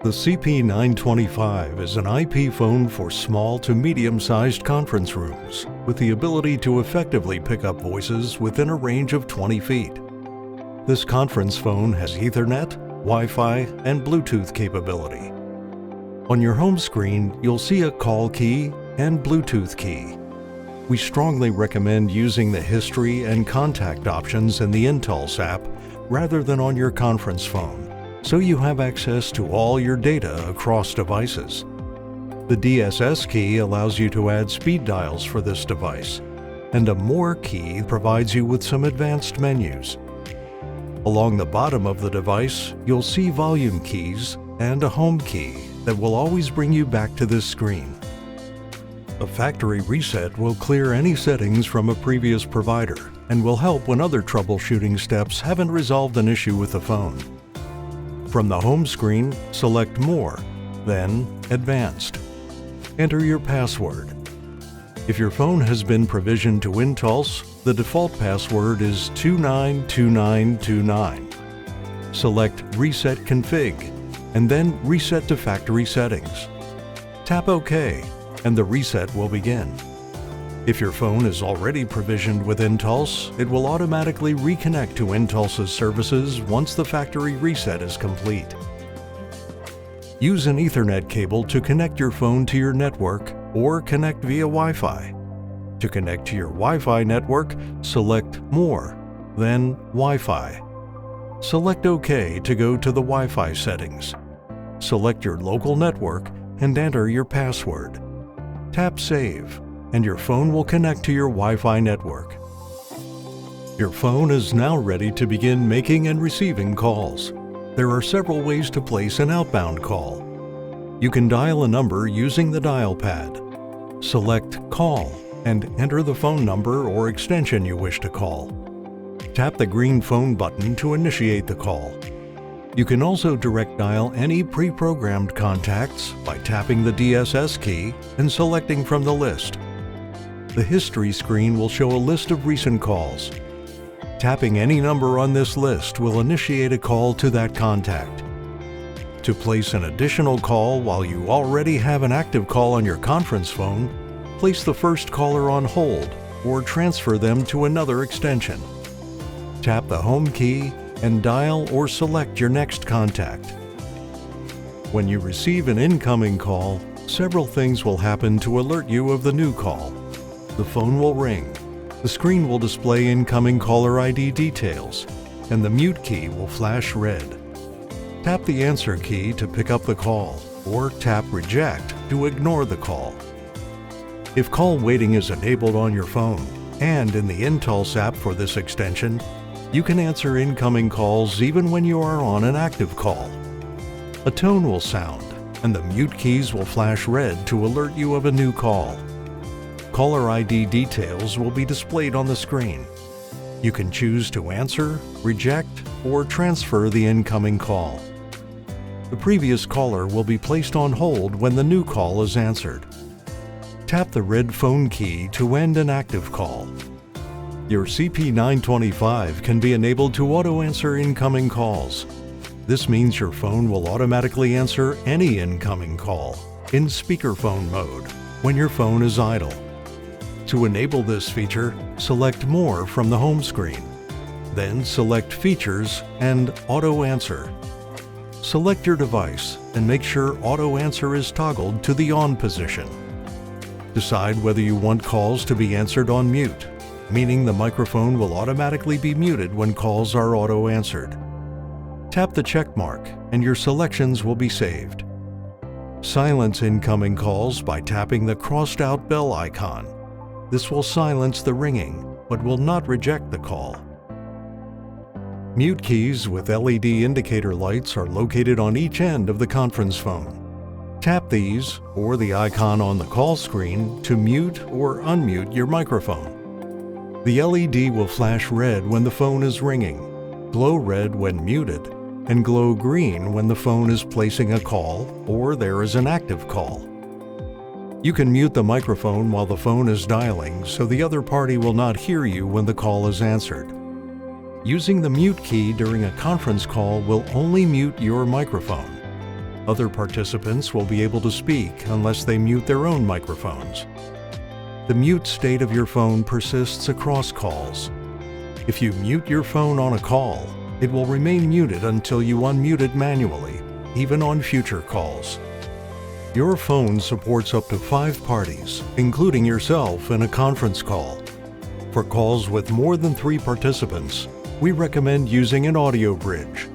The CP925 is an IP phone for small to medium-sized conference rooms with the ability to effectively pick up voices within a range of 20 feet. This conference phone has Ethernet, Wi-Fi, and Bluetooth capability. On your home screen, you'll see a call key and Bluetooth key. We strongly recommend using the history and contact options in the Intulse app rather than on your conference phone, so you have access to all your data across devices. The DSS key allows you to add speed dials for this device, and a More key provides you with some advanced menus. Along the bottom of the device, you'll see volume keys and a home key that will always bring you back to this screen. A factory reset will clear any settings from a previous provider and will help when other troubleshooting steps haven't resolved an issue with the phone. From the home screen, select More, then Advanced. Enter your password. If your phone has been provisioned to Intulse, the default password is 292929. Select Reset Config, and then Reset to Factory Settings. Tap OK, and the reset will begin. If your phone is already provisioned with Intulse, it will automatically reconnect to Intulse's services once the factory reset is complete. Use an Ethernet cable to connect your phone to your network or connect via Wi-Fi. To connect to your Wi-Fi network, select More, then Wi-Fi. Select OK to go to the Wi-Fi settings. Select your local network and enter your password. Tap Save, and your phone will connect to your Wi-Fi network. Your phone is now ready to begin making and receiving calls. There are several ways to place an outbound call. You can dial a number using the dial pad. Select Call and enter the phone number or extension you wish to call. Tap the green phone button to initiate the call. You can also direct dial any pre-programmed contacts by tapping the DSS key and selecting from the list. The history screen will show a list of recent calls. Tapping any number on this list will initiate a call to that contact. To place an additional call while you already have an active call on your conference phone, place the first caller on hold or transfer them to another extension. Tap the home key and dial or select your next contact. When you receive an incoming call, several things will happen to alert you of the new call. The phone will ring, the screen will display incoming caller ID details, and the mute key will flash red. Tap the answer key to pick up the call, or tap Reject to ignore the call. If call waiting is enabled on your phone, and in the Intulse app for this extension, you can answer incoming calls even when you are on an active call. A tone will sound, and the mute keys will flash red to alert you of a new call. Caller ID details will be displayed on the screen. You can choose to answer, reject, or transfer the incoming call. The previous caller will be placed on hold when the new call is answered. Tap the red phone key to end an active call. Your CP925 can be enabled to auto-answer incoming calls. This means your phone will automatically answer any incoming call in speakerphone mode when your phone is idle. To enable this feature, select More from the home screen. Then select Features and Auto Answer. Select your device and make sure Auto Answer is toggled to the on position. Decide whether you want calls to be answered on mute, meaning the microphone will automatically be muted when calls are auto-answered. Tap the check mark and your selections will be saved. Silence incoming calls by tapping the crossed-out bell icon. This will silence the ringing, but will not reject the call. Mute keys with LED indicator lights are located on each end of the conference phone. Tap these, or the icon on the call screen, to mute or unmute your microphone. The LED will flash red when the phone is ringing, glow red when muted, and glow green when the phone is placing a call or there is an active call. You can mute the microphone while the phone is dialing so the other party will not hear you when the call is answered. Using the mute key during a conference call will only mute your microphone. Other participants will be able to speak unless they mute their own microphones. The mute state of your phone persists across calls. If you mute your phone on a call, it will remain muted until you unmute it manually, even on future calls. Your phone supports up to 5 parties, including yourself, in a conference call. For calls with more than 3 participants, we recommend using an audio bridge.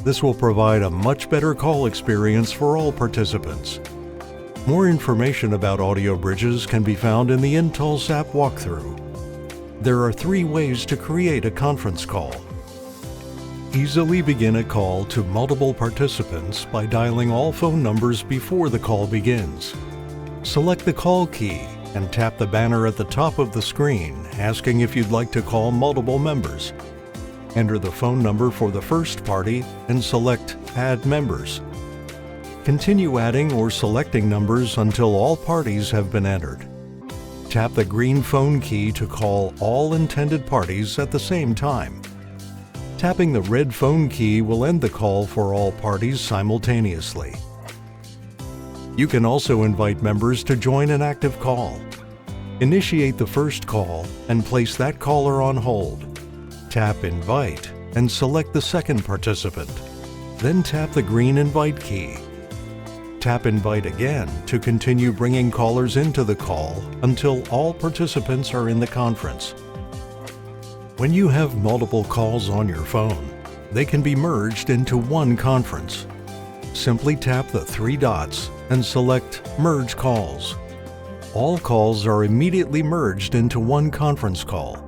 This will provide a much better call experience for all participants. More information about audio bridges can be found in the Intulse app walkthrough. There are 3 ways to create a conference call. Easily begin a call to multiple participants by dialing all phone numbers before the call begins. Select the call key and tap the banner at the top of the screen asking if you'd like to call multiple members. Enter the phone number for the first party and select Add Members. Continue adding or selecting numbers until all parties have been entered. Tap the green phone key to call all intended parties at the same time. Tapping the red phone key will end the call for all parties simultaneously. You can also invite members to join an active call. Initiate the first call and place that caller on hold. Tap Invite and select the second participant. Then tap the green Invite key. Tap Invite again to continue bringing callers into the call until all participants are in the conference. When you have multiple calls on your phone, they can be merged into one conference. Simply tap the 3 dots and select Merge Calls. All calls are immediately merged into one conference call.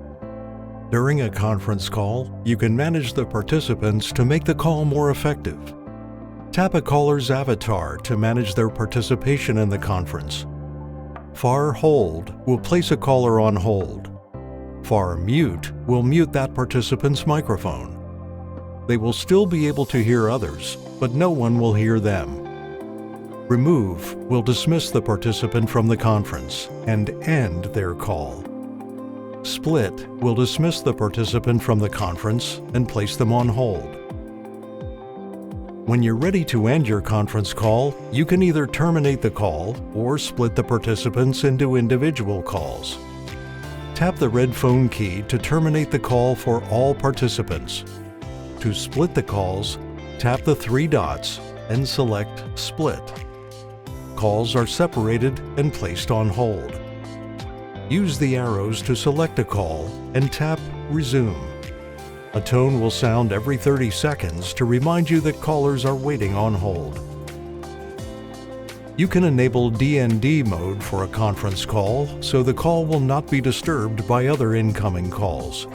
During a conference call, you can manage the participants to make the call more effective. Tap a caller's avatar to manage their participation in the conference. Far Hold will place a caller on hold. Far Mute will mute that participant's microphone. They will still be able to hear others, but no one will hear them. Remove will dismiss the participant from the conference and end their call. Split will dismiss the participant from the conference and place them on hold. When you're ready to end your conference call, you can either terminate the call or split the participants into individual calls. Tap the red phone key to terminate the call for all participants. To split the calls, tap the 3 dots and select Split. Calls are separated and placed on hold. Use the arrows to select a call and tap Resume. A tone will sound every 30 seconds to remind you that callers are waiting on hold. You can enable DND mode for a conference call so the call will not be disturbed by other incoming calls.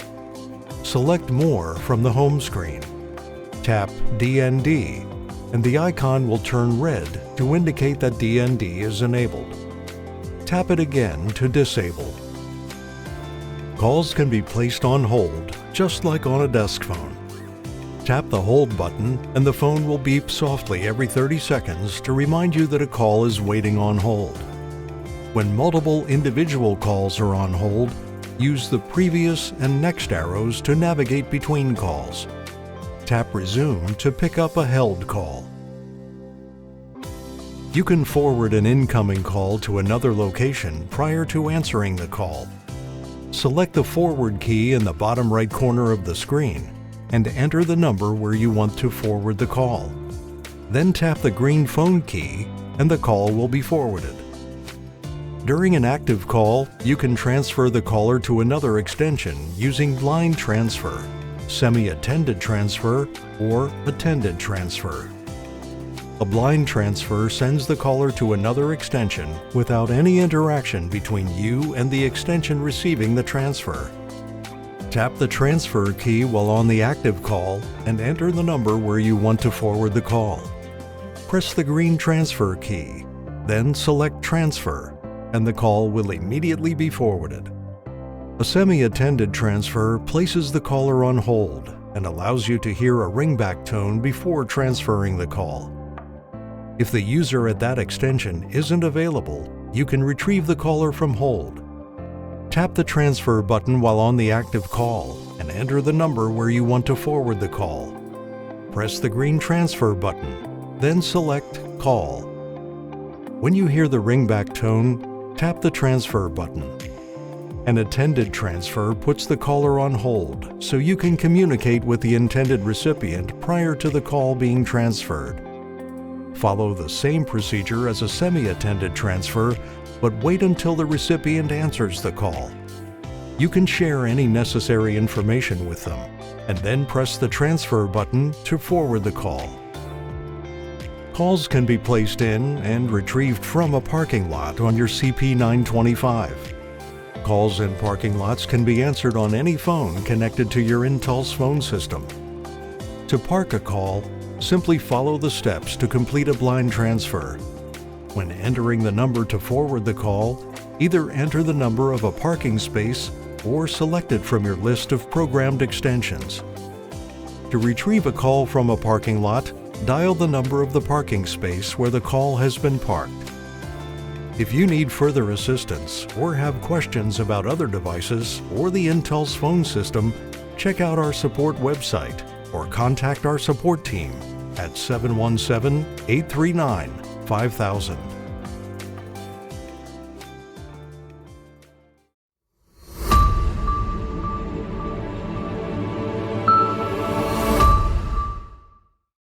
Select More from the home screen. Tap DND and the icon will turn red to indicate that DND is enabled. Tap it again to disable. Calls can be placed on hold just like on a desk phone. Tap the hold button and the phone will beep softly every 30 seconds to remind you that a call is waiting on hold. When multiple individual calls are on hold, use the previous and next arrows to navigate between calls. Tap Resume to pick up a held call. You can forward an incoming call to another location prior to answering the call. Select the forward key in the bottom right corner of the screen and enter the number where you want to forward the call. Then tap the green phone key and the call will be forwarded. During an active call, you can transfer the caller to another extension using line transfer, semi-attended transfer, or attended transfer. A blind transfer sends the caller to another extension without any interaction between you and the extension receiving the transfer. Tap the transfer key while on the active call and enter the number where you want to forward the call. Press the green transfer key, then select Transfer, and the call will immediately be forwarded. A semi-attended transfer places the caller on hold and allows you to hear a ringback tone before transferring the call. If the user at that extension isn't available, you can retrieve the caller from hold. Tap the transfer button while on the active call and enter the number where you want to forward the call. Press the green transfer button, then select Call. When you hear the ringback tone, tap the transfer button. An attended transfer puts the caller on hold so you can communicate with the intended recipient prior to the call being transferred. Follow the same procedure as a semi-attended transfer, but wait until the recipient answers the call. You can share any necessary information with them, and then press the transfer button to forward the call. Calls can be placed in and retrieved from a parking lot on your CP925. Calls in parking lots can be answered on any phone connected to your Intulse phone system. To park a call, simply follow the steps to complete a blind transfer. When entering the number to forward the call, either enter the number of a parking space or select it from your list of programmed extensions. To retrieve a call from a parking lot, dial the number of the parking space where the call has been parked. If you need further assistance or have questions about other devices or the Intulse phone system, check out our support website or contact our support team at 717-839-5000.